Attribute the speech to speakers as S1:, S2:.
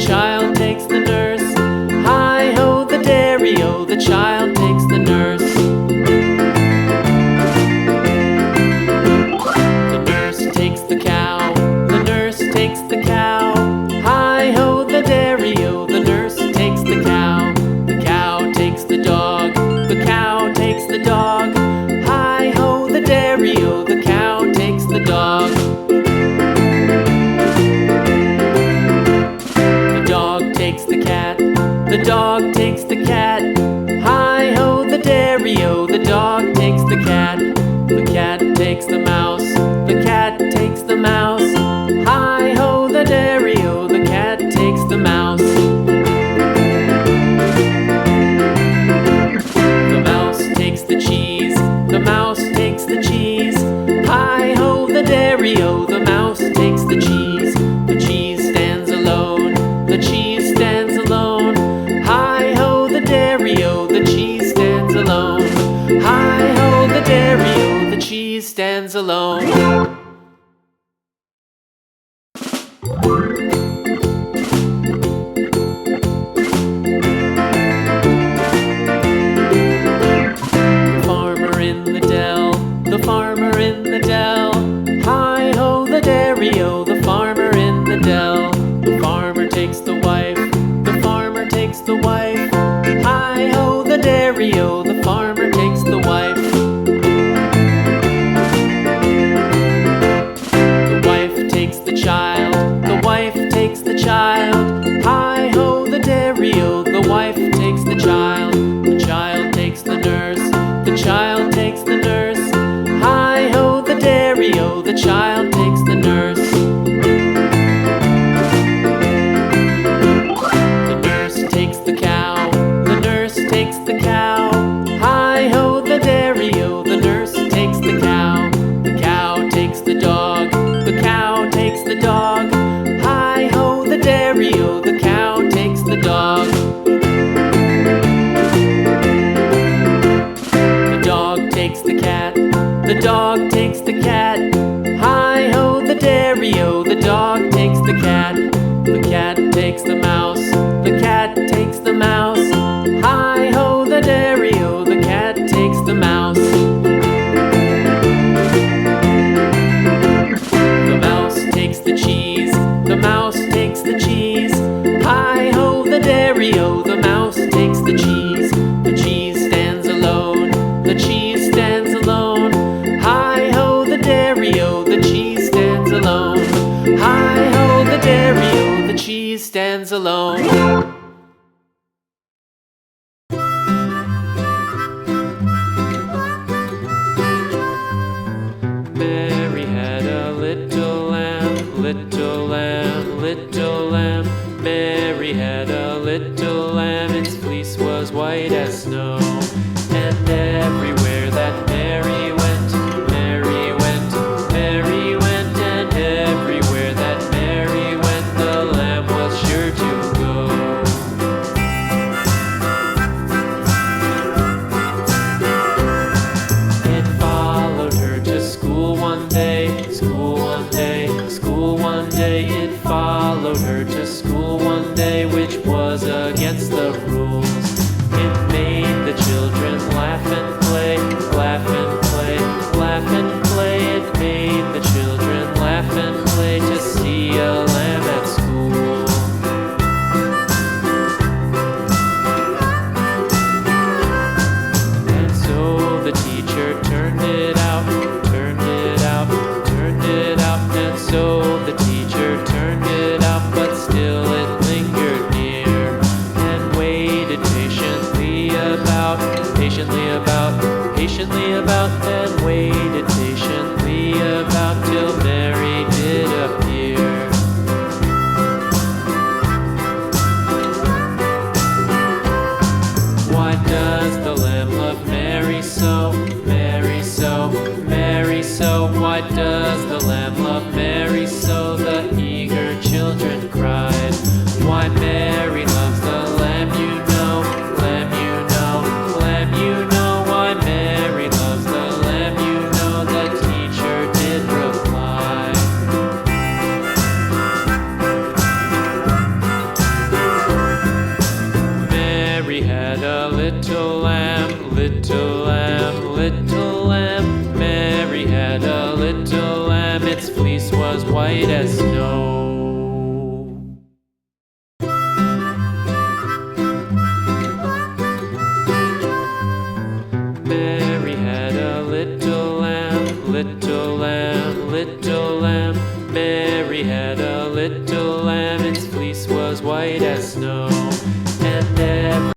S1: child takes the nurse. Hi-ho, the dairy-o, the child takes the nurse. The nurse takes the cow, the nurse takes the cow. Hi-ho, the dairy-o, the nurse takes the cow. The cow takes the dog, the cow takes the dog. Hi-ho, the dairy-o, the cow takes the dog. The dog takes the cat, the dog takes the cat. Hi-ho, the dairy-o, the dog takes the cat. The cat takes the mouse, the cat takes the mouse. Hi-ho, the dairy-o, the cat takes the mouse. The mouse takes the cheese, the mouse takes the cheese. Hi-ho, the dairy-o, the mouse takes the cheese. The cheese stands alone, the cheese stands alone. Hi-ho, the dairy-o, the cheese stands alone. Hi-ho, the dairy-o, the cheese stands alone. The farmer in the dell, the farmer in the dell. Hi-ho, the dairy-o, the farmer in the dell. The farmer takes the wife, the farmer takes the wife. Hi-ho, the dairy-o, the farmer takes the wife. The wife takes the child, the wife takes the child. Hi-ho, the dairy-o, the wife takes the child. The child takes the nurse, the child takes the nurse. Hi-ho, the dairy-o, the child takes the nurse. The nurse takes the cow, the nurse takes the cow. Hi-ho, the dairy-o, the nurse takes the cow. The cow takes the dog, the cow takes the dog. Hi-ho, the dairy-o, the cow takes the dog. The dog takes the cat, the dog takes the cat. Hi-ho, the dairy-o, the dog takes the cat. The cat takes the mouse, the cat takes the mouse. Hi-ho, the dairy-o, the cat takes the mouse. The mouse takes the cheese, the mouse takes the cheese. Hi-ho, the dairy-o, the mouse takes the cheese. The cheese stands alone, the cheese stands alone. Hi-ho, the dairy-o, the cheese stands alone. Hi-ho, the dairy-o, the cheese stands alone. Mary had a little lamb, little lamb, little lamb. Mary had a little lamb, its fleece was white as snow. And everywhere that Mary went, Mary went, Mary went. And everywhere that Mary went, the lamb was sure to go. It followed her to school one day, school one day, school one day. It followed her to school one day, which was against the rules. It made the children laugh and play, laugh and play, laugh and play. It made the children laugh and play to see a lamb at school. And so the teacher turned it out, turned it out, turned it out. And so the teacher turned it out, but still it lingered near and waited patiently about white as snow. Mary had a little lamb, little lamb, little